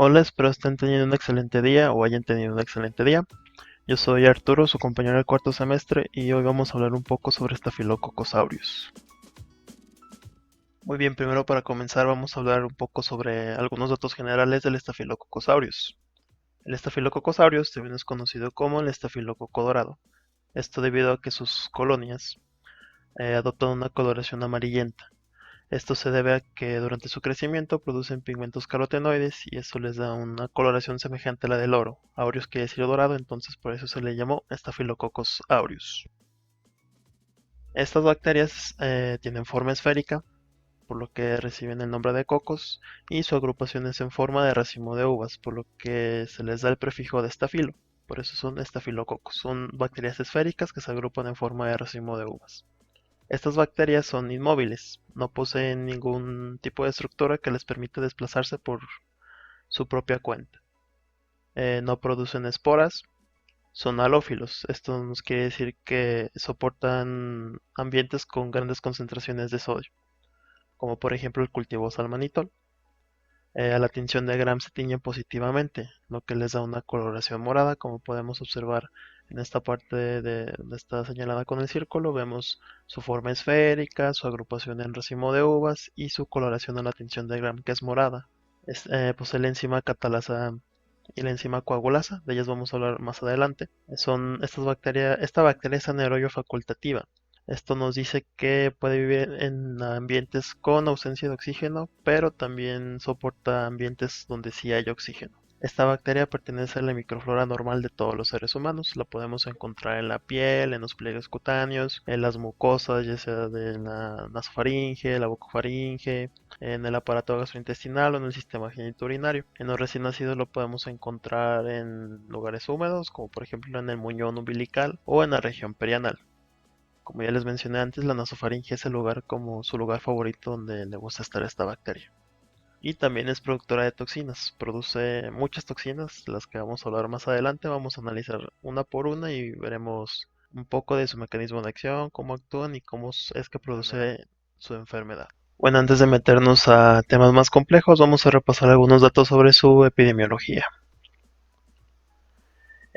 Hola, espero estén teniendo un excelente día o hayan tenido un excelente día. Yo soy Arturo, su compañero del cuarto semestre, y hoy vamos a hablar un poco sobre Staphylococcus aureus. Muy bien, primero para comenzar vamos a hablar un poco sobre algunos datos generales del Staphylococcus aureus. El Staphylococcus aureus también es conocido como el estafilococo dorado. Esto debido a que sus colonias adoptan una coloración amarillenta. Esto se debe a que durante su crecimiento producen pigmentos carotenoides y eso les da una coloración semejante a la del oro. Aureus quiere decir dorado, entonces por eso se le llamó Staphylococcus aureus. Estas bacterias tienen forma esférica, por lo que reciben el nombre de cocos, y su agrupación es en forma de racimo de uvas, por lo que se les da el prefijo de estafilo. Por eso son estafilococos. Son bacterias esféricas que se agrupan en forma de racimo de uvas. Estas bacterias son inmóviles, no poseen ningún tipo de estructura que les permita desplazarse por su propia cuenta. No producen esporas, son halófilos. Esto nos quiere decir que soportan ambientes con grandes concentraciones de sodio, como por ejemplo el cultivo salmanitol. A la tinción de Gram se tiñen positivamente, lo que les da una coloración morada, como podemos observar en esta parte donde está señalada con el círculo. Vemos su forma esférica, su agrupación en racimo de uvas y su coloración a la tinción de Gram, que es morada. Posee la enzima catalasa y la enzima coagulasa, de ellas vamos a hablar más adelante. Esta bacteria es anaerobio facultativa. Esto nos dice que puede vivir en ambientes con ausencia de oxígeno, pero también soporta ambientes donde sí hay oxígeno. Esta bacteria pertenece a la microflora normal de todos los seres humanos. La podemos encontrar en la piel, en los pliegues cutáneos, en las mucosas, ya sea de la nasofaringe, la bucofaringe, en el aparato gastrointestinal o en el sistema genitourinario. En los recién nacidos lo podemos encontrar en lugares húmedos, como por ejemplo en el muñón umbilical o en la región perianal. Como ya les mencioné antes, la nasofaringe es el lugar como su lugar favorito donde le gusta estar esta bacteria. Y también es productora de toxinas, produce muchas toxinas, las que vamos a hablar más adelante. Vamos a analizar una por una y veremos un poco de su mecanismo de acción, cómo actúan y cómo es que produce su enfermedad. Bueno, antes de meternos a temas más complejos, vamos a repasar algunos datos sobre su epidemiología.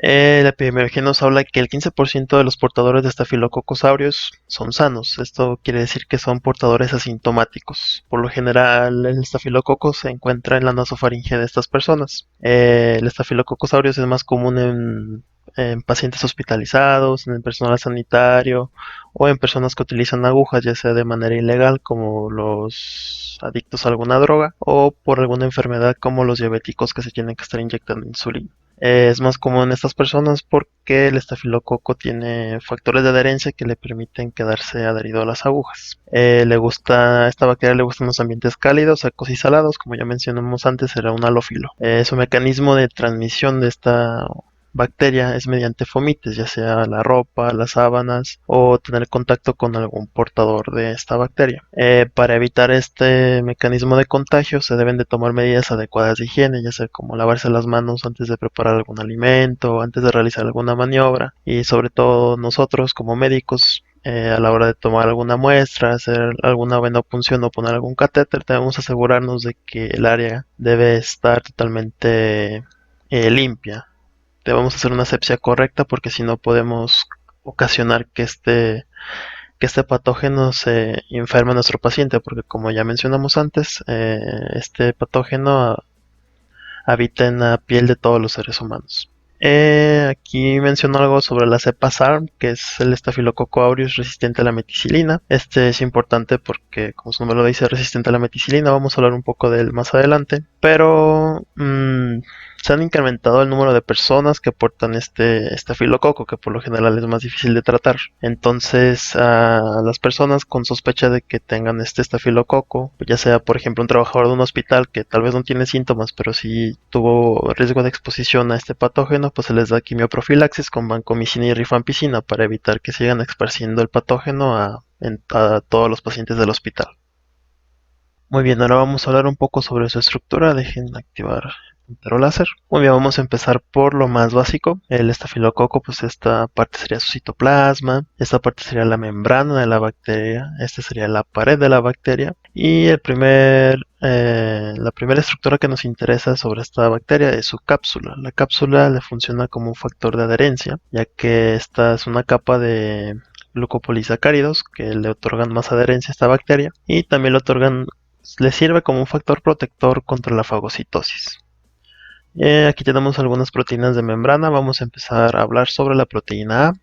La epidemiología nos habla que el 15% de los portadores de Staphylococcus aureus son sanos. Esto quiere decir que son portadores asintomáticos. Por lo general, el estafilococo se encuentra en la nasofaringe de estas personas. El Staphylococcus aureus es más común en pacientes hospitalizados, en el personal sanitario o en personas que utilizan agujas, ya sea de manera ilegal, como los adictos a alguna droga, o por alguna enfermedad, como los diabéticos que se tienen que estar inyectando insulina. Es más común en estas personas porque el estafilococo tiene factores de adherencia que le permiten quedarse adherido a las agujas. Esta bacteria le gustan los ambientes cálidos, secos y salados, como ya mencionamos antes, era un halófilo. Su mecanismo de transmisión de esta bacteria es mediante fomites, ya sea la ropa, las sábanas o tener contacto con algún portador de esta bacteria. Para evitar este mecanismo de contagio se deben de tomar medidas adecuadas de higiene, ya sea como lavarse las manos antes de preparar algún alimento, antes de realizar alguna maniobra, y sobre todo nosotros como médicos, a la hora de tomar alguna muestra, hacer alguna venopunción o poner algún catéter, debemos asegurarnos de que el área debe estar totalmente limpia. Debemos hacer una asepsia correcta porque si no podemos ocasionar que este patógeno se enferme a nuestro paciente, porque como ya mencionamos antes, este patógeno habita en la piel de todos los seres humanos. Aquí menciono algo sobre la cepa SARM, que es el Staphylococcus aureus resistente a la meticilina. Este es importante porque, como su nombre lo dice, es resistente a la meticilina. Vamos a hablar un poco de él más adelante. Pero se han incrementado el número de personas que portan este estafilococo, que por lo general es más difícil de tratar. Entonces, a las personas con sospecha de que tengan este estafilococo, ya sea por ejemplo un trabajador de un hospital que tal vez no tiene síntomas, pero sí tuvo riesgo de exposición a este patógeno, pues se les da quimioprofilaxis con vancomicina y rifampicina para evitar que sigan esparciendo el patógeno a todos los pacientes del hospital. Muy bien, ahora vamos a hablar un poco sobre su estructura. Dejen activar láser. Muy bien, vamos a empezar por lo más básico. El estafilococo, pues esta parte sería su citoplasma, esta parte sería la membrana de la bacteria, esta sería la pared de la bacteria y la primera estructura que nos interesa sobre esta bacteria es su cápsula. La cápsula le funciona como un factor de adherencia, ya que esta es una capa de glucopolisacáridos que le otorgan más adherencia a esta bacteria y también le sirve como un factor protector contra la fagocitosis. Aquí tenemos algunas proteínas de membrana. Vamos a empezar a hablar sobre la proteína A,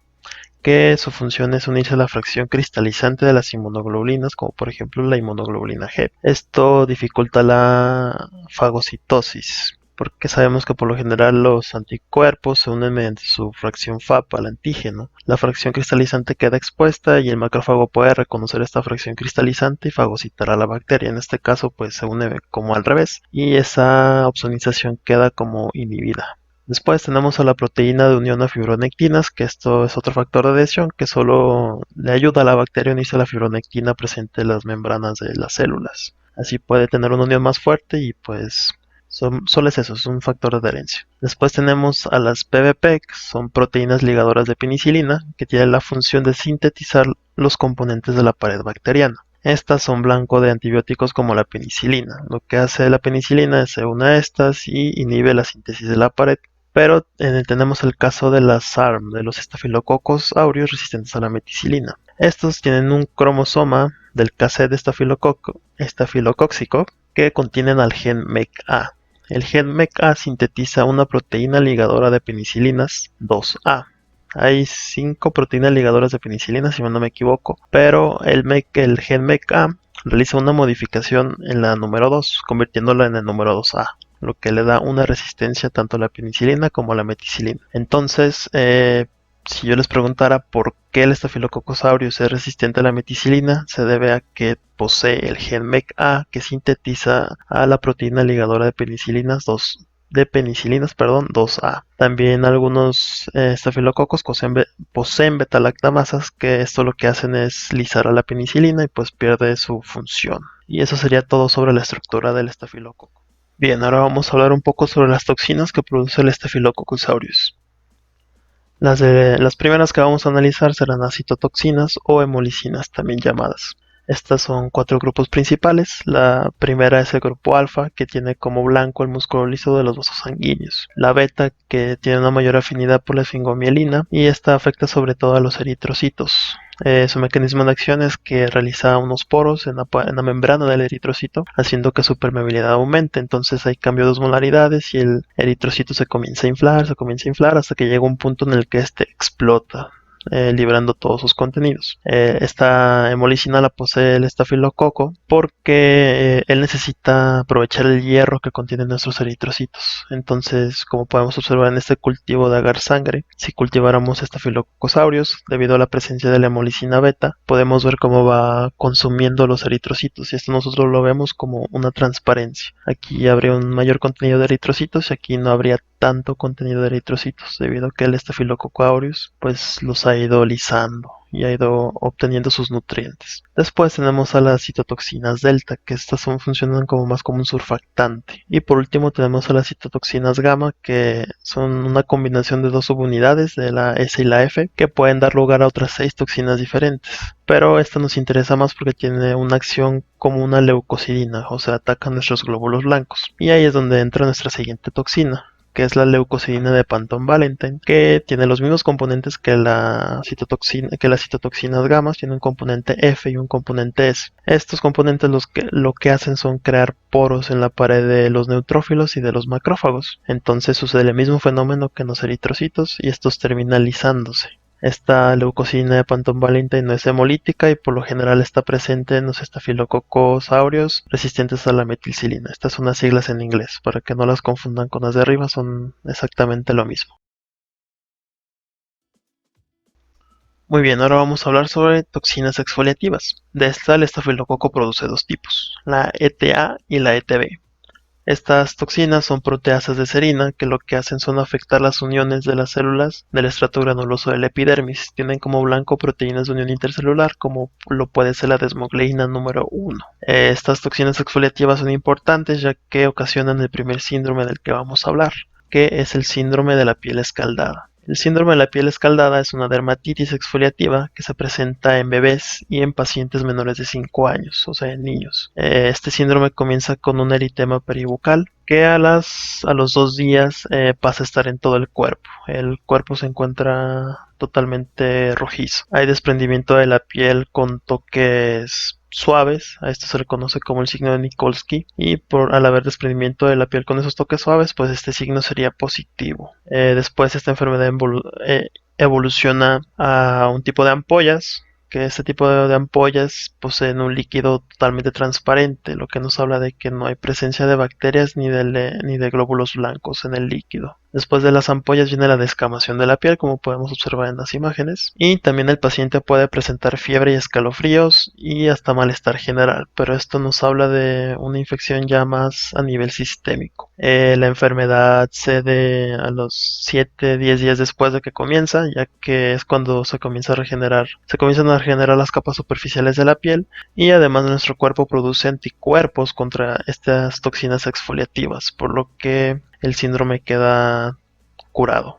que su función es unirse a la fracción cristalizante de las inmunoglobulinas, como por ejemplo la inmunoglobulina G. Esto dificulta la fagocitosis, porque sabemos que por lo general los anticuerpos se unen mediante su fracción FAP al antígeno. La fracción cristalizante queda expuesta y el macrófago puede reconocer esta fracción cristalizante y fagocitar a la bacteria. En este caso, pues se une como al revés y esa opsonización queda como inhibida. Después tenemos a la proteína de unión a fibronectinas, que esto es otro factor de adhesión que solo le ayuda a la bacteria a unirse a la fibronectina presente en las membranas de las células. Así puede tener una unión más fuerte y pues solo es eso, es un factor de adherencia. Después tenemos a las PBP, que son proteínas ligadoras de penicilina, que tienen la función de sintetizar los componentes de la pared bacteriana. Estas son blanco de antibióticos como la penicilina. Lo que hace la penicilina es se une a estas y inhibe la síntesis de la pared. Pero tenemos el caso de las SARM, de los estafilococos aureus resistentes a la meticilina. Estos tienen un cromosoma del cassette estafilocóxico que contienen al gen MECA. El gen MECA sintetiza una proteína ligadora de penicilinas 2A. Hay 5 proteínas ligadoras de penicilina, si no me equivoco, pero el gen MECA realiza una modificación en la número 2, convirtiéndola en el número 2A, lo que le da una resistencia tanto a la penicilina como a la meticilina. Entonces, si yo les preguntara por qué el Staphylococcus aureus es resistente a la meticilina, se debe a que posee el gen MECA que sintetiza a la proteína ligadora de penicilinas 2A. También algunos estafilococos poseen beta-lactamasas, que esto lo que hacen es lisar a la penicilina y pues pierde su función. Y eso sería todo sobre la estructura del estafilococo. Bien, ahora vamos a hablar un poco sobre las toxinas que produce el Staphylococcus aureus. Las primeras que vamos a analizar serán las citotoxinas o hemolicinas, también llamadas. Estas son 4 grupos principales. La primera es el grupo alfa, que tiene como blanco el músculo liso de los vasos sanguíneos. La beta, que tiene una mayor afinidad por la esfingomielina, y esta afecta sobre todo a los eritrocitos. Su mecanismo de acción es que realiza unos poros en la membrana del eritrocito, haciendo que su permeabilidad aumente. Entonces hay cambio de osmolaridades y el eritrocito se comienza a inflar hasta que llega un punto en el que este explota, liberando todos sus contenidos. Esta hemolicina la posee el estafilococo porque él necesita aprovechar el hierro que contienen nuestros eritrocitos. Entonces, como podemos observar en este cultivo de agar sangre, si cultiváramos Staphylococcus aureus, debido a la presencia de la hemolicina beta, podemos ver cómo va consumiendo los eritrocitos, y esto nosotros lo vemos como una transparencia. Aquí habría un mayor contenido de eritrocitos y aquí no habría tanto contenido de eritrocitos, debido a que el Staphylococcus aureus pues los ha ido lisando y ha ido obteniendo sus nutrientes. Después tenemos a las citotoxinas delta, que estas funcionan más como un surfactante. Y por último tenemos a las citotoxinas gamma, que son una combinación de 2 subunidades de la S y la F, que pueden dar lugar a otras 6 toxinas diferentes. Pero esta nos interesa más porque tiene una acción como una leucocidina, o sea, ataca nuestros glóbulos blancos. Y ahí es donde entra nuestra siguiente toxina, que es la leucocidina de Panton-Valentine, que tiene los mismos componentes que que las citotoxinas gamas, tiene un componente F y un componente S. Estos componentes lo que hacen son crear poros en la pared de los neutrófilos y de los macrófagos. Entonces sucede el mismo fenómeno que en los eritrocitos y estos terminan lisándose. Esta leucocina de Panton-Valentine no es hemolítica y por lo general está presente en los estafilococos aureus resistentes a la metilcilina. Estas son las siglas en inglés, para que no las confundan con las de arriba, son exactamente lo mismo. Muy bien, ahora vamos a hablar sobre toxinas exfoliativas. De esta, el estafilococo produce 2 tipos, la ETA y la ETB. Estas toxinas son proteasas de serina que lo que hacen son afectar las uniones de las células del estrato granuloso de la epidermis. Tienen como blanco proteínas de unión intercelular como lo puede ser la desmogleína número 1. Estas toxinas exfoliativas son importantes ya que ocasionan el primer síndrome del que vamos a hablar, que es el síndrome de la piel escaldada. El síndrome de la piel escaldada es una dermatitis exfoliativa que se presenta en bebés y en pacientes menores de 5 años, o sea, en niños. Este síndrome comienza con un eritema peribucal que a los 2 días pasa a estar en todo el cuerpo. El cuerpo se encuentra totalmente rojizo. Hay desprendimiento de la piel con toques suaves, a esto se le conoce como el signo de Nikolsky, y al haber desprendimiento de la piel con esos toques suaves, pues este signo sería positivo. Después esta enfermedad evoluciona a un tipo de ampollas, que este tipo de ampollas poseen un líquido totalmente transparente, lo que nos habla de que no hay presencia de bacterias ni de glóbulos blancos en el líquido. Después de las ampollas viene la descamación de la piel, como podemos observar en las imágenes, y también el paciente puede presentar fiebre y escalofríos y hasta malestar general, pero esto nos habla de una infección ya más a nivel sistémico. La enfermedad cede a los 7-10 días después de que comienza, ya que es cuando se comienzan a regenerar las capas superficiales de la piel, y además nuestro cuerpo produce anticuerpos contra estas toxinas exfoliativas, por lo que el síndrome queda curado.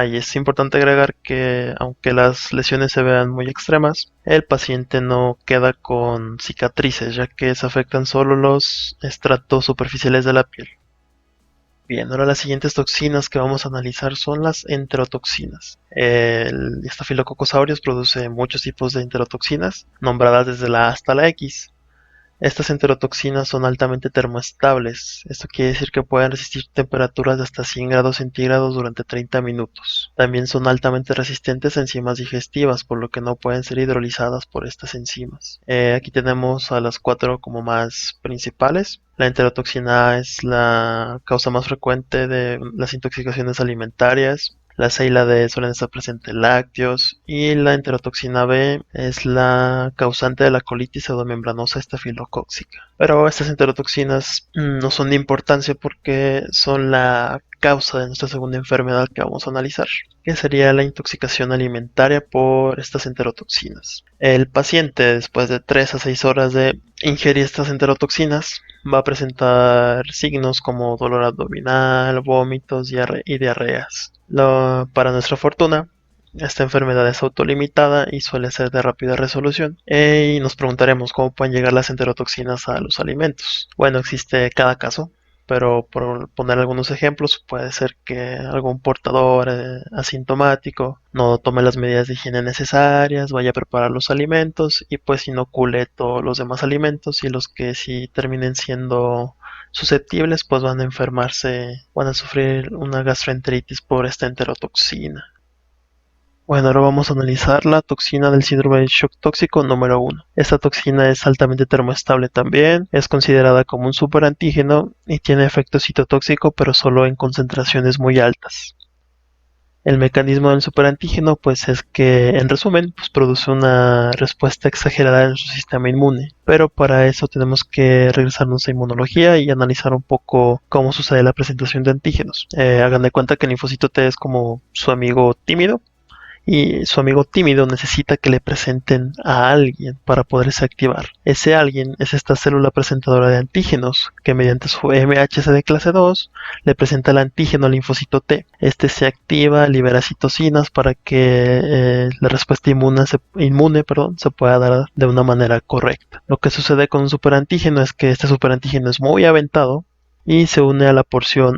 Y es importante agregar que aunque las lesiones se vean muy extremas, el paciente no queda con cicatrices, ya que se afectan solo los estratos superficiales de la piel. Bien, ahora las siguientes toxinas que vamos a analizar son las enterotoxinas. El Staphylococcus aureus produce muchos tipos de enterotoxinas, nombradas desde la A hasta la X. Estas enterotoxinas son altamente termoestables. Esto quiere decir que pueden resistir temperaturas de hasta 100 grados centígrados durante 30 minutos. También son altamente resistentes a enzimas digestivas, por lo que no pueden ser hidrolizadas por estas enzimas. Aquí tenemos a las 4 como más principales. La enterotoxina A es la causa más frecuente de las intoxicaciones alimentarias. La C y la D suelen estar presentes en lácteos, y la enterotoxina B es la causante de la colitis pseudomembranosa estafilocóxica. Pero estas enterotoxinas no son de importancia porque son la causa de nuestra segunda enfermedad que vamos a analizar, que sería la intoxicación alimentaria por estas enterotoxinas. El paciente, después de 3 a 6 horas de ingerir estas enterotoxinas, va a presentar signos como dolor abdominal, vómitos y diarreas. Para nuestra fortuna, esta enfermedad es autolimitada y suele ser de rápida resolución. Y nos preguntaremos cómo pueden llegar las enterotoxinas a los alimentos. Bueno, existe cada caso, pero por poner algunos ejemplos, puede ser que algún portador asintomático no tome las medidas de higiene necesarias, vaya a preparar los alimentos y pues inocule todos los demás alimentos, y los que sí terminen siendo susceptibles pues van a enfermarse, van a sufrir una gastroenteritis por esta enterotoxina. Bueno, ahora vamos a analizar la toxina del síndrome de shock tóxico número 1. Esta toxina es altamente termoestable también, es considerada como un superantígeno y tiene efecto citotóxico, pero solo en concentraciones muy altas. El mecanismo del superantígeno pues es que, en resumen, pues produce una respuesta exagerada en su sistema inmune, pero para eso tenemos que regresarnos a inmunología y analizar un poco cómo sucede la presentación de antígenos. Hagan de cuenta que el linfocito T es como su amigo tímido, y su amigo tímido necesita que le presenten a alguien para poderse activar. Ese alguien es esta célula presentadora de antígenos que, mediante su MHC de clase 2, le presenta el antígeno al linfocito T. Este se activa, libera citocinas para que la respuesta inmune se pueda dar de una manera correcta. Lo que sucede con un superantígeno es que este superantígeno es muy aventado y se une a la porción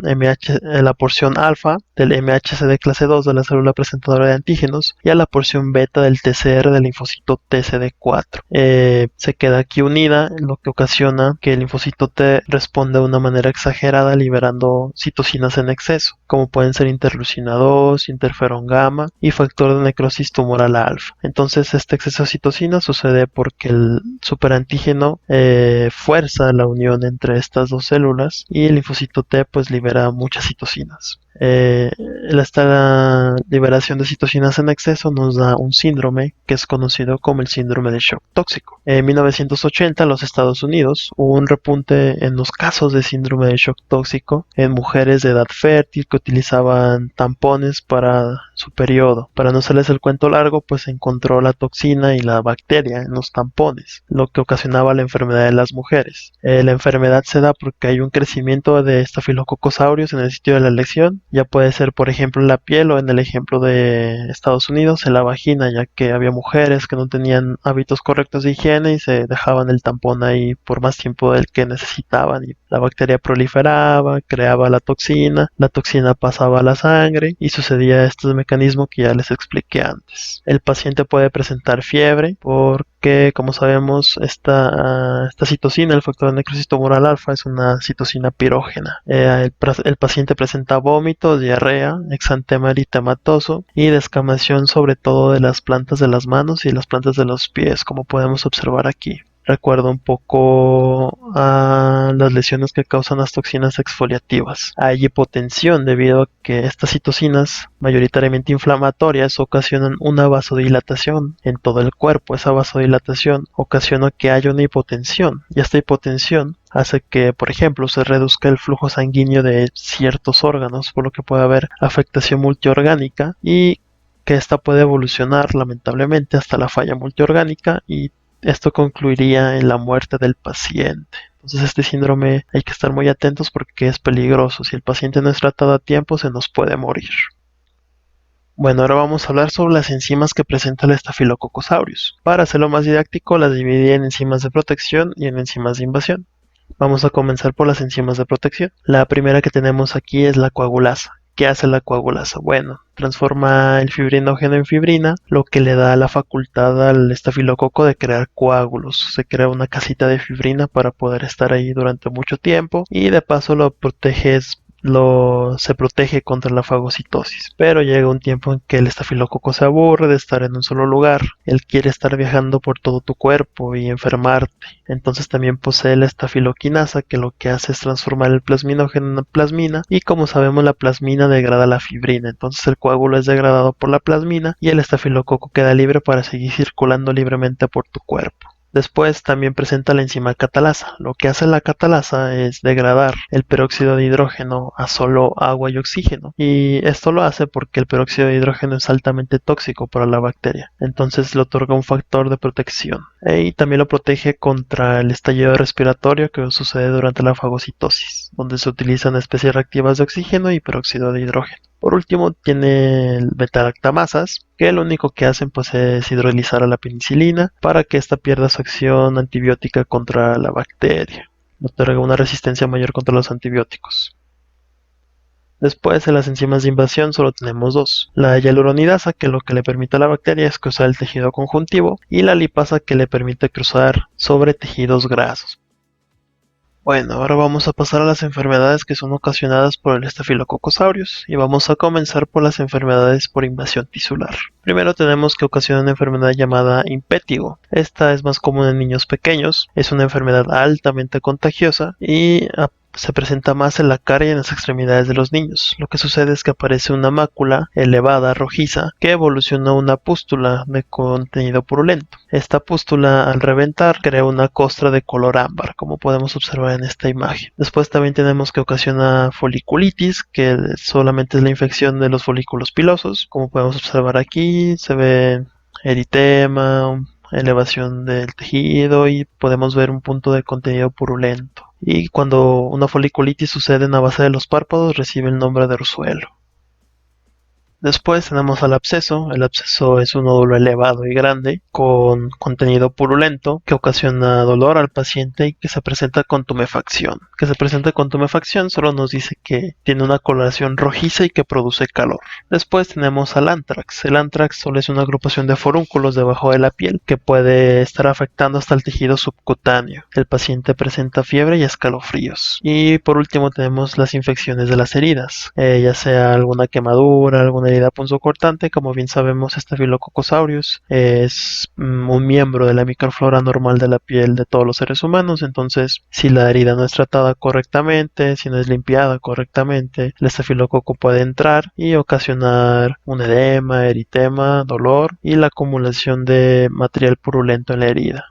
alfa del MHC de clase 2 de la célula presentadora de antígenos y a la porción beta del TCR del linfocito TCD4. Se queda aquí unida, lo que ocasiona que el linfocito T responda de una manera exagerada, liberando citocinas en exceso, como pueden ser interleucina 2, interferón gamma y factor de necrosis tumoral alfa. Entonces, este exceso de citocinas sucede porque el superantígeno fuerza la unión entre estas dos células, y el linfocito T pues libera muchas citocinas. Eh, Esta liberación de citocinas en exceso nos da un síndrome que es conocido como el síndrome de shock tóxico. En 1980, en los Estados Unidos, hubo un repunte en los casos de síndrome de shock tóxico en mujeres de edad fértil que utilizaban tampones para su periodo. Para no hacerles el cuento largo, pues se encontró la toxina y la bacteria en los tampones, lo que ocasionaba la enfermedad de las mujeres. La enfermedad se da porque hay un crecimiento de Staphylococcus aureus en el sitio de la lesión. Ya puede ser, por ejemplo, en la piel o en el ejemplo de Estados Unidos, en la vagina, ya que había mujeres que no tenían hábitos correctos de higiene y se dejaban el tampón ahí por más tiempo del que necesitaban y la bacteria proliferaba, creaba la toxina pasaba a la sangre y sucedía este mecanismo que ya les expliqué antes. El paciente puede presentar fiebre porque, como sabemos, esta citocina, el factor de necrosis tumoral alfa, es una citocina pirógena. El paciente presenta vómito, diarrea, exantema eritematoso y descamación sobre todo de las plantas de las manos y las plantas de los pies, como podemos observar aquí. Recuerda un poco a las lesiones que causan las toxinas exfoliativas. Hay hipotensión debido a que estas citocinas, mayoritariamente inflamatorias, ocasionan una vasodilatación en todo el cuerpo. Esa vasodilatación ocasiona que haya una hipotensión y esta hipotensión hace que, por ejemplo, se reduzca el flujo sanguíneo de ciertos órganos, por lo que puede haber afectación multiorgánica y que esta puede evolucionar lamentablemente hasta la falla multiorgánica y esto concluiría en la muerte del paciente. Entonces este síndrome hay que estar muy atentos porque es peligroso. Si el paciente no es tratado a tiempo, se nos puede morir. Bueno, ahora vamos a hablar sobre las enzimas que presenta el Staphylococcus aureus. Para hacerlo más didáctico, las dividí en enzimas de protección y en enzimas de invasión. Vamos a comenzar por las enzimas de protección. La primera que tenemos aquí es la coagulasa. ¿Qué hace la coagulasa? Bueno, transforma el fibrinógeno en fibrina, lo que le da la facultad al estafilococo de crear coágulos. Se crea una casita de fibrina para poder estar ahí durante mucho tiempo y de paso se protege contra la fagocitosis, pero llega un tiempo en que el estafilococo se aburre de estar en un solo lugar, él quiere estar viajando por todo tu cuerpo y enfermarte. Entonces también posee la estafiloquinasa, que lo que hace es transformar el plasminógeno en plasmina, y como sabemos la plasmina degrada la fibrina, entonces el coágulo es degradado por la plasmina y el estafilococo queda libre para seguir circulando libremente por tu cuerpo. Después también presenta la enzima catalasa. Lo que hace la catalasa es degradar el peróxido de hidrógeno a solo agua y oxígeno. Y esto lo hace porque el peróxido de hidrógeno es altamente tóxico para la bacteria. Entonces le otorga un factor de protección. Y también lo protege contra el estallido respiratorio que sucede durante la fagocitosis, donde se utilizan especies reactivas de oxígeno y peróxido de hidrógeno. Por último, tiene el beta-lactamasas, que lo único que hacen pues es hidrolizar a la penicilina para que ésta pierda su acción antibiótica contra la bacteria. Otorga una resistencia mayor contra los antibióticos. Después, en las enzimas de invasión solo tenemos dos. La hialuronidasa, que lo que le permite a la bacteria es cruzar el tejido conjuntivo, y la lipasa, que le permite cruzar sobre tejidos grasos. Bueno, ahora vamos a pasar a las enfermedades que son ocasionadas por el Staphylococcus aureus y vamos a comenzar por las enfermedades por invasión tisular. Primero tenemos que ocasiona una enfermedad llamada impétigo. Esta es más común en niños pequeños, es una enfermedad altamente contagiosa y se presenta más en la cara y en las extremidades de los niños. Lo que sucede es que aparece una mácula elevada, rojiza, que evoluciona a una pústula de contenido purulento. Esta pústula, al reventar, crea una costra de color ámbar, como podemos observar en esta imagen. Después también tenemos que ocasiona foliculitis, que solamente es la infección de los folículos pilosos. Como podemos observar aquí, se ve eritema, elevación del tejido y podemos ver un punto de contenido purulento. Y cuando una foliculitis sucede en la base de los párpados, recibe el nombre de orzuelo. Después tenemos al absceso. El absceso es un nódulo elevado y grande con contenido purulento que ocasiona dolor al paciente y que se presenta con tumefacción. Que se presenta con tumefacción solo nos dice que tiene una coloración rojiza y que produce calor. Después tenemos al anthrax. El anthrax solo es una agrupación de forúnculos debajo de la piel que puede estar afectando hasta el tejido subcutáneo. El paciente presenta fiebre y escalofríos. Y por último tenemos las infecciones de las heridas, ya sea alguna quemadura, alguna herida punzocortante. Como bien sabemos, Staphylococcus aureus es un miembro de la microflora normal de la piel de todos los seres humanos. Entonces, si la herida no es tratada correctamente, si no es limpiada correctamente, el estafilococo puede entrar y ocasionar un edema, eritema, dolor y la acumulación de material purulento en la herida.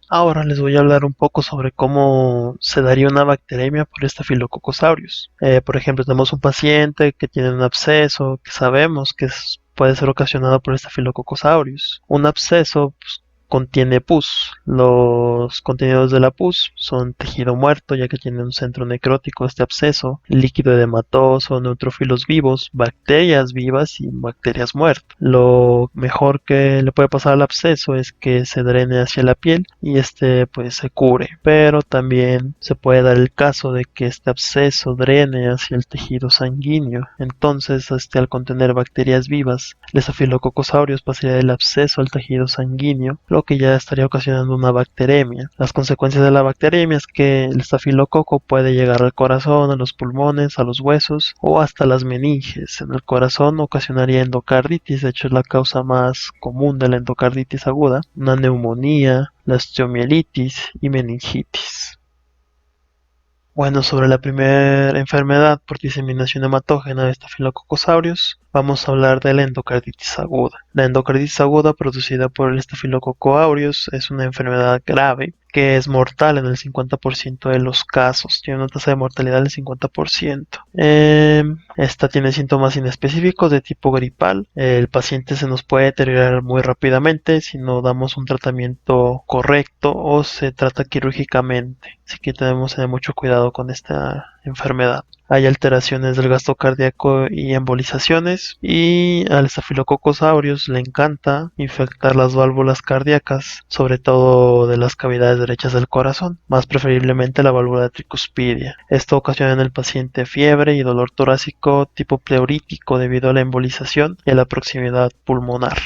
Ahora les voy a hablar un poco sobre cómo se daría una bacteremia por Staphylococcus aureus. Por ejemplo, tenemos un paciente que tiene un absceso que sabemos que puede ser ocasionado por Staphylococcus aureus. Un absceso pues, contiene pus. Los contenidos de la pus son tejido muerto, ya que tiene un centro necrótico este absceso, líquido edematoso, neutrófilos vivos, bacterias vivas y bacterias muertas. Lo mejor que le puede pasar al absceso es que se drene hacia la piel y este pues se cure, pero también se puede dar el caso de que este absceso drene hacia el tejido sanguíneo. Entonces, al contener bacterias vivas, el Staphylococcus aureus pasaría del absceso al tejido sanguíneo, lo que ya estaría ocasionando una bacteremia. Las consecuencias de la bacteremia es que el estafilococo puede llegar al corazón, a los pulmones, a los huesos o hasta las meninges. En el corazón ocasionaría endocarditis, de hecho es la causa más común de la endocarditis aguda, una neumonía, la osteomielitis y meningitis. Bueno, sobre la primera enfermedad por diseminación hematógena de Staphylococcus aureus, vamos a hablar de la endocarditis aguda. La endocarditis aguda producida por el Staphylococcus aureus es una enfermedad grave que es mortal en el 50% de los casos. Tiene una tasa de mortalidad del 50%. Esta tiene síntomas inespecíficos de tipo gripal. El paciente se nos puede deteriorar muy rápidamente si no damos un tratamiento correcto o se trata quirúrgicamente. Así que debemos tener mucho cuidado con esta enfermedad. Hay alteraciones del gasto cardíaco y embolizaciones, y al Staphylococcus aureus le encanta infectar las válvulas cardíacas, sobre todo de las cavidades derechas del corazón, más preferiblemente la válvula tricuspidia. Esto ocasiona en el paciente fiebre y dolor torácico tipo pleurítico debido a la embolización y a la proximidad pulmonar.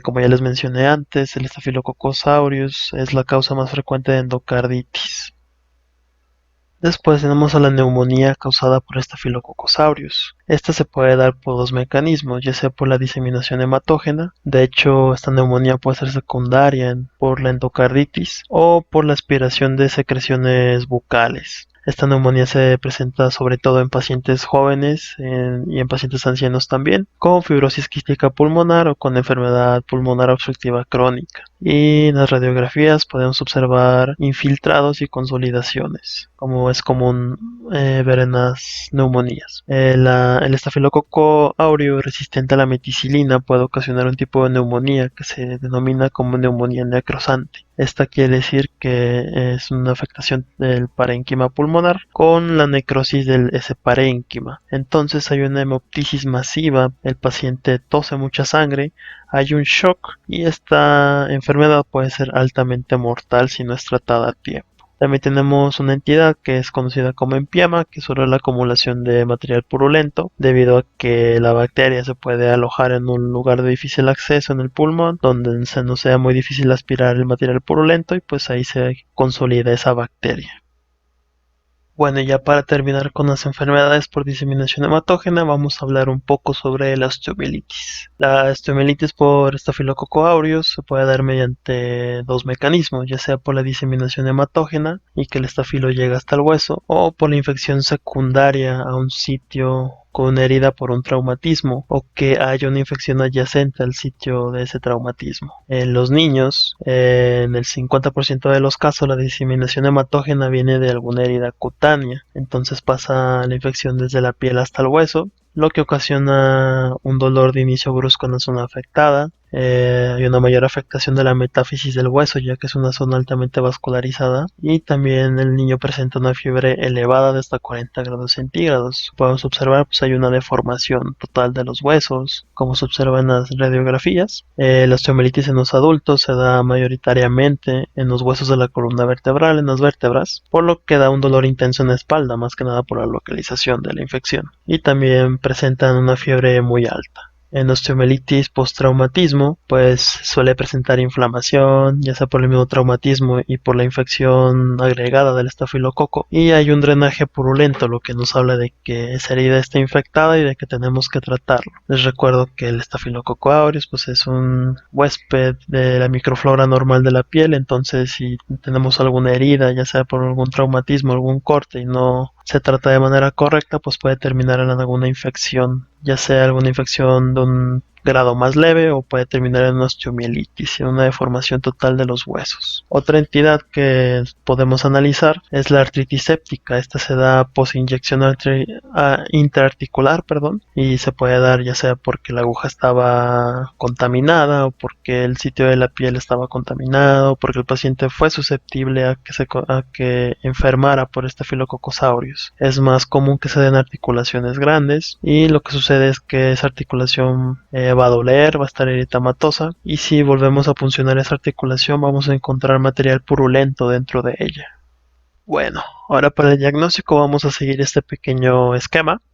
Como ya les mencioné antes, el Staphylococcus aureus es la causa más frecuente de endocarditis. Después tenemos a la neumonía causada por Staphylococcus aureus. Esta se puede dar por dos mecanismos, ya sea por la diseminación hematógena. De hecho, esta neumonía puede ser secundaria por la endocarditis o por la aspiración de secreciones bucales. Esta neumonía se presenta sobre todo en pacientes jóvenes y en pacientes ancianos también, con fibrosis quística pulmonar o con enfermedad pulmonar obstructiva crónica. Y en las radiografías podemos observar infiltrados y consolidaciones, como es común ver en las neumonías. El estafilococo áureo resistente a la meticilina puede ocasionar un tipo de neumonía que se denomina como neumonía necrosante. Esta quiere decir que es una afectación del parénquima pulmonar con la necrosis de ese parénquima. Entonces hay una hemoptisis masiva, el paciente tose mucha sangre, hay un shock y esta enfermedad puede ser altamente mortal si no es tratada a tiempo. También tenemos una entidad que es conocida como empiema, que es solo la acumulación de material purulento, debido a que la bacteria se puede alojar en un lugar de difícil acceso en el pulmón, donde no sea muy difícil aspirar el material purulento y pues ahí se consolida esa bacteria. Bueno, y ya para terminar con las enfermedades por diseminación hematógena, vamos a hablar un poco sobre la osteomielitis. La osteomielitis por Staphylococcus aureus se puede dar mediante dos mecanismos, ya sea por la diseminación hematógena y que el estafilo llega hasta el hueso, o por la infección secundaria a un sitio con una herida por un traumatismo o que haya una infección adyacente al sitio de ese traumatismo. En los niños, en el 50% de los casos, la diseminación hematógena viene de alguna herida cutánea, entonces pasa la infección desde la piel hasta el hueso, lo que ocasiona un dolor de inicio brusco en la zona afectada. Hay una mayor afectación de la metáfisis del hueso, ya que es una zona altamente vascularizada, y también el niño presenta una fiebre elevada de hasta 40 grados centígrados. Podemos observar pues hay una deformación total de los huesos, como se observa en las radiografías. La osteomielitis en los adultos se da mayoritariamente en los huesos de la columna vertebral, en las vértebras, por lo que da un dolor intenso en la espalda, más que nada por la localización de la infección, y también presentan una fiebre muy alta. En osteomielitis postraumatismo, pues suele presentar inflamación, ya sea por el mismo traumatismo y por la infección agregada del estafilococo, y hay un drenaje purulento, lo que nos habla de que esa herida está infectada y de que tenemos que tratarlo. Les recuerdo que el estafilococo aureus pues es un huésped de la microflora normal de la piel, entonces si tenemos alguna herida, ya sea por algún traumatismo, algún corte y no se trata de manera correcta, pues puede terminar en alguna infección, ya sea alguna infección de un grado más leve o puede terminar en una osteomielitis, en una deformación total de los huesos. Otra entidad que podemos analizar es la artritis séptica. Esta se da posinyección interarticular, y se puede dar ya sea porque la aguja estaba contaminada o porque el sitio de la piel estaba contaminado o porque el paciente fue susceptible a que enfermara por Staphylococcus aureus. Es más común que se den articulaciones grandes y lo que sucede es que esa articulación va a doler, va a estar eritematosa y si volvemos a puncionar esa articulación vamos a encontrar material purulento dentro de ella. Bueno, ahora para el diagnóstico vamos a seguir este pequeño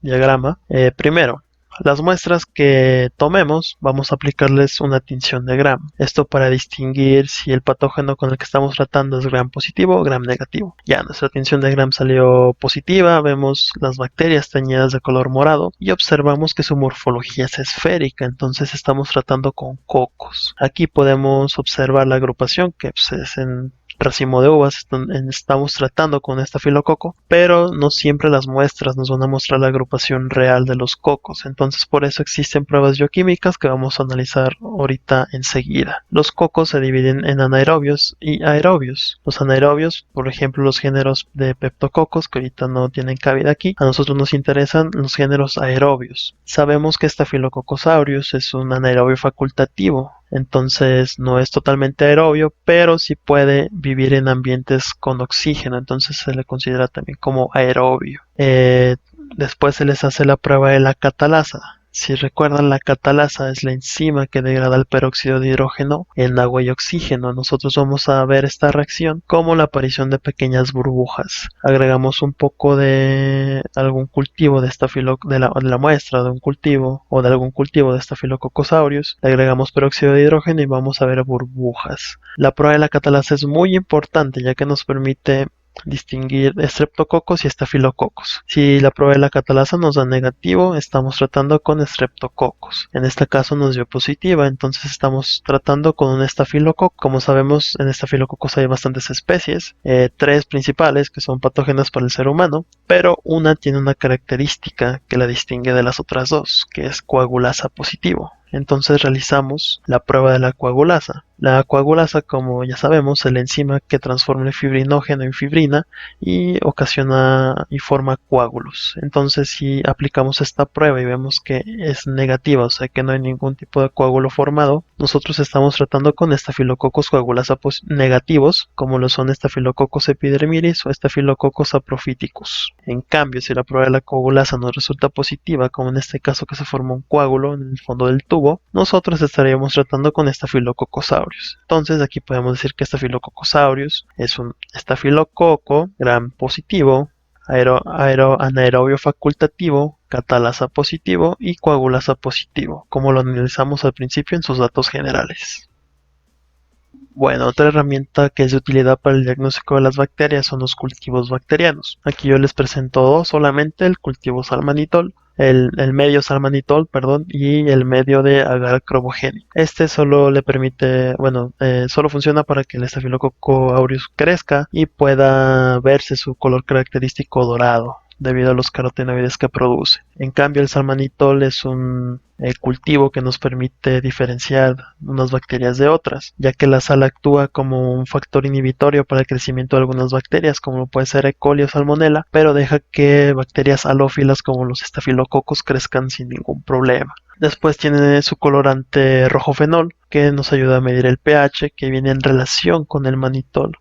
diagrama. Primero, las muestras que tomemos vamos a aplicarles una tinción de Gram. Esto para distinguir si el patógeno con el que estamos tratando es Gram positivo o Gram negativo. Ya nuestra tinción de Gram salió positiva, vemos las bacterias teñidas de color morado y observamos que su morfología es esférica, entonces estamos tratando con cocos. Aquí podemos observar la agrupación que pues, es en racimo de uvas, estamos tratando con estafilococo, pero no siempre las muestras nos van a mostrar la agrupación real de los cocos, entonces por eso existen pruebas bioquímicas que vamos a analizar ahorita enseguida. Los cocos se dividen en anaerobios y aerobios. Los anaerobios, por ejemplo, los géneros de peptococos, que ahorita no tienen cabida aquí, a nosotros nos interesan los géneros aerobios. Sabemos que Staphylococcus aureus es un anaerobio facultativo, entonces no es totalmente aerobio, pero sí puede vivir en ambientes con oxígeno, entonces se le considera también como aerobio. Después se les hace la prueba de la catalasa. Si recuerdan, la catalasa es la enzima que degrada el peróxido de hidrógeno en agua y oxígeno. Nosotros vamos a ver esta reacción como la aparición de pequeñas burbujas. Agregamos un poco de algún cultivo de la muestra de un cultivo o de algún cultivo de Staphylococcus aureus, le agregamos peróxido de hidrógeno y vamos a ver burbujas. La prueba de la catalasa es muy importante ya que nos permite distinguir estreptococos y estafilococos. Si la prueba de la catalasa nos da negativo, estamos tratando con estreptococos. En este caso nos dio positiva, entonces estamos tratando con un estafilococo. Como sabemos, en estafilococos hay bastantes especies, 3 principales que son patógenas para el ser humano, pero una tiene una característica que la distingue de las otras dos, que es coagulasa positivo. Entonces realizamos la prueba de la coagulasa. La coagulasa, como ya sabemos, es la enzima que transforma el fibrinógeno en fibrina y ocasiona y forma coágulos. Entonces, si aplicamos esta prueba y vemos que es negativa, o sea que no hay ningún tipo de coágulo formado, nosotros estamos tratando con estafilococos coagulasa negativos, como lo son estafilococos epidermidis o estafilococos saprophyticus. En cambio, si la prueba de la coagulasa nos resulta positiva, como en este caso que se forma un coágulo en el fondo del tubo, nosotros estaríamos tratando con Staphylococcus aureus. Entonces aquí podemos decir que Staphylococcus aureus es un estafilococo gram positivo, anaerobio facultativo, catalasa positivo y coagulasa positivo, como lo analizamos al principio en sus datos generales. Bueno, otra herramienta que es de utilidad para el diagnóstico de las bacterias son los cultivos bacterianos. Aquí yo les presento dos solamente, el cultivo salmanitol, el medio salmanitol, y el medio de agar chromogene. Este solo le permite, solo funciona para que el estafilococo aureus crezca y pueda verse su color característico dorado debido a los carotenoides que produce. En cambio, el salmanitol es un cultivo que nos permite diferenciar unas bacterias de otras, ya que la sal actúa como un factor inhibitorio para el crecimiento de algunas bacterias, como puede ser E. coli o salmonella, pero deja que bacterias halófilas como los estafilococos crezcan sin ningún problema. Después tiene su colorante rojofenol, que nos ayuda a medir el pH, que viene en relación con el manitol.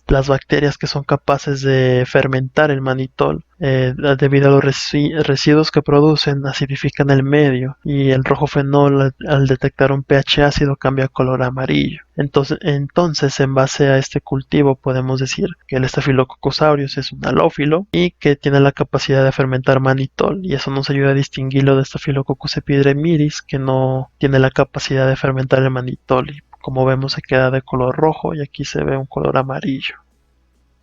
las bacterias que son capaces de fermentar el manitol, debido a los residuos que producen, acidifican el medio y el rojo fenol al detectar un pH ácido cambia a color amarillo. Entonces, en base a este cultivo podemos decir que el Staphylococcus aureus es un halófilo y que tiene la capacidad de fermentar manitol, y eso nos ayuda a distinguirlo de Staphylococcus epidermidis, que no tiene la capacidad de fermentar el manitol y como vemos se queda de color rojo y aquí se ve un color amarillo.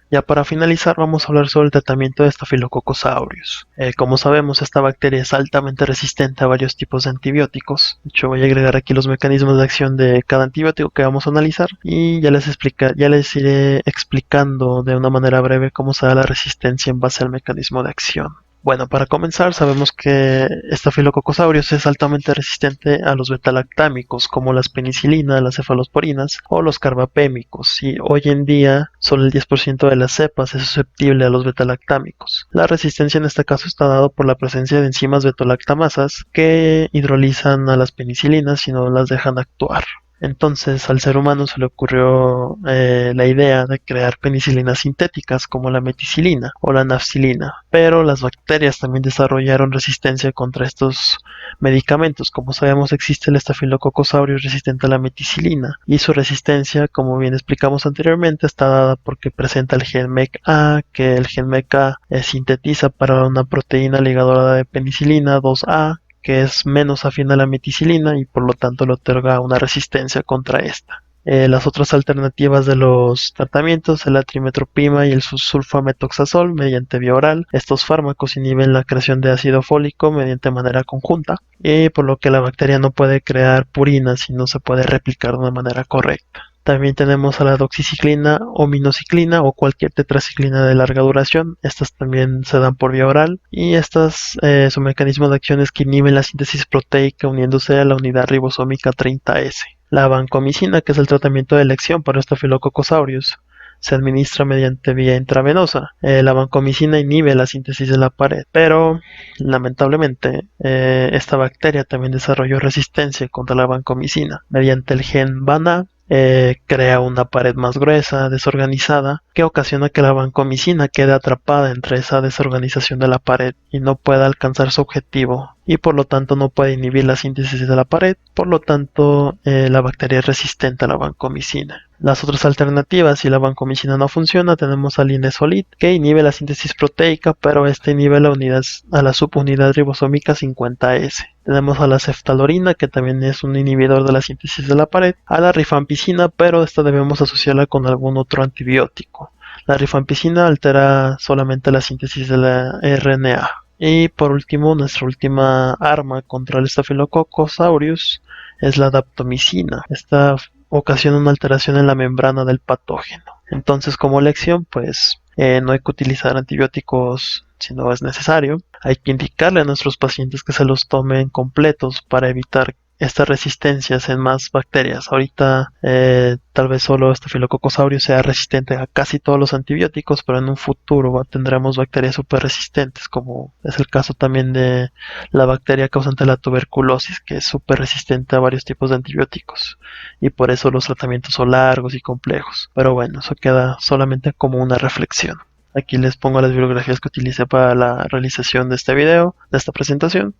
Ya para finalizar vamos a hablar sobre el tratamiento de Staphylococcus aureus. Como sabemos, esta bacteria es altamente resistente a varios tipos de antibióticos. De hecho, voy a agregar aquí los mecanismos de acción de cada antibiótico que vamos a analizar y ya les iré explicando de una manera breve cómo se da la resistencia en base al mecanismo de acción. Bueno, para comenzar, sabemos que Staphylococcus aureus es altamente resistente a los betalactámicos como las penicilinas, las cefalosporinas o los carbapémicos, y hoy en día solo el 10% de las cepas es susceptible a los betalactámicos. La resistencia en este caso está dada por la presencia de enzimas betolactamasas que hidrolizan a las penicilinas y no las dejan actuar. Entonces al ser humano se le ocurrió la idea de crear penicilinas sintéticas como la meticilina o la nafcilina, pero las bacterias también desarrollaron resistencia contra estos medicamentos. Como sabemos, existe el Staphylococcus aureus resistente a la meticilina y su resistencia, como bien explicamos anteriormente, está dada porque presenta el gen MECA, que el gen MECA sintetiza para una proteína ligadora de penicilina 2A, que es menos afín a la meticilina y por lo tanto le otorga una resistencia contra esta. Las otras alternativas de los tratamientos, el atrimetropima y el sulfametoxazol mediante vía oral. Estos fármacos inhiben la creación de ácido fólico mediante manera conjunta, y por lo que la bacteria no puede crear purinas y no se puede replicar de una manera correcta. También tenemos a la doxiciclina o minociclina o cualquier tetraciclina de larga duración. Estas también se dan por vía oral y su mecanismo de acción es que inhiben la síntesis proteica uniéndose a la unidad ribosómica 30S. La vancomicina, que es el tratamiento de elección para Staphylococcus aureus, se administra mediante vía intravenosa. La vancomicina inhibe la síntesis de la pared, pero lamentablemente esta bacteria también desarrolló resistencia contra la vancomicina mediante el gen VANA. Crea una pared más gruesa, desorganizada, que ocasiona que la vancomicina quede atrapada entre esa desorganización de la pared y no pueda alcanzar su objetivo, y por lo tanto no puede inhibir la síntesis de la pared. Por lo tanto, la bacteria es resistente a la vancomicina. Las otras alternativas, si la vancomicina no funciona, tenemos al linezolid, que inhibe la síntesis proteica, pero este inhibe a la subunidad ribosómica 50S. Tenemos a la ceftalorina, que también es un inhibidor de la síntesis de la pared, a la rifampicina, pero esta debemos asociarla con algún otro antibiótico. La rifampicina altera solamente la síntesis de la RNA. Y por último, nuestra última arma contra el Staphylococcus aureus es la daptomicina. Esta ocasiona una alteración en la membrana del patógeno. Entonces, como lección, pues no hay que utilizar antibióticos si no es necesario. Hay que indicarle a nuestros pacientes que se los tomen completos para evitar estas resistencias en más bacterias. Ahorita tal vez solo Staphylococcus aureus sea resistente a casi todos los antibióticos, pero en un futuro tendremos bacterias súper resistentes, como es el caso también de la bacteria causante de la tuberculosis, que es súper resistente a varios tipos de antibióticos, y por eso los tratamientos son largos y complejos. Pero bueno, eso queda solamente como una reflexión. Aquí les pongo las bibliografías que utilicé para la realización de este video, de esta presentación.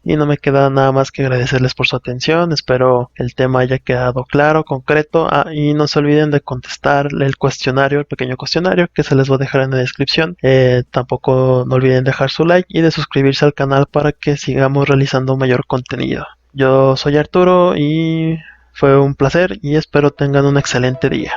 Y no me queda nada más que agradecerles por su atención. Espero que el tema haya quedado claro, concreto. Y no se olviden de contestar el cuestionario, el pequeño cuestionario que se les va a dejar en la descripción. Tampoco no olviden dejar su like y de suscribirse al canal para que sigamos realizando mayor contenido. Yo soy Arturo y fue un placer y espero tengan un excelente día.